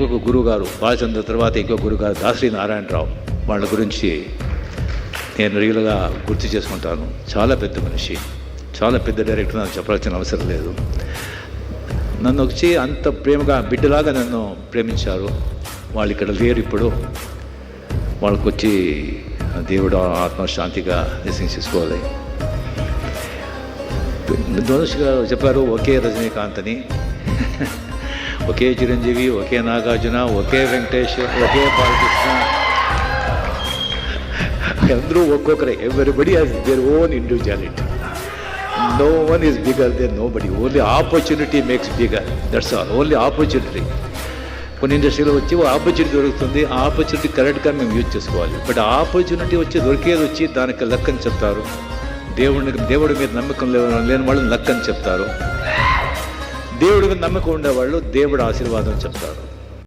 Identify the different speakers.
Speaker 1: ఇంకొక గురువు గారు బాలచంద్ర తర్వాత ఇంకో గురువు గారు దాసరి నారాయణరావు, వాళ్ళ గురించి నేను రియల్గా గుర్తు చేసుకుంటాను. చాలా పెద్ద మనిషి, చాలా పెద్ద డైరెక్టర్, నాకు చెప్పాల్సిన అవసరం లేదు. నన్ను వచ్చి అంత ప్రేమగా బిడ్డలాగా నన్ను ప్రేమించారు. వాళ్ళు ఇక్కడ లేరు ఇప్పుడు. వాళ్ళకి వచ్చి దేవుడు ఆత్మశాంతిగా నివసించుకోవాలి. ధనుష్ గారు చెప్పారు ఒకే రజనీకాంత్ అని, ఒకే చిరంజీవి, ఒకే నాగార్జున, ఒకే వెంకటేష్, ఒకే బాలకృష్ణ, అందరూ ఒక్కొక్కరే. Everybody has their own individuality. No one is bigger than nobody. Only opportunity makes bigger. That's all. Only opportunity. కొన్ని ఇండస్ట్రీలో వచ్చి ఆపర్చునిటీ దొరుకుతుంది. ఆ ఆపర్చునిటీ కరెక్ట్గా మేము యూజ్ చేసుకోవాలి. బట్ ఆ ఆపర్చునిటీ దొరికేది వచ్చి దానికి లక్కని చెప్తారు. దేవుడి మీద నమ్మకం లేని వాళ్ళు లక్కని చెప్తారు. దేవుడి మీద నమ్మకం ఉండేవాళ్ళు దేవుడి ఆశీర్వాదం చెప్తారు.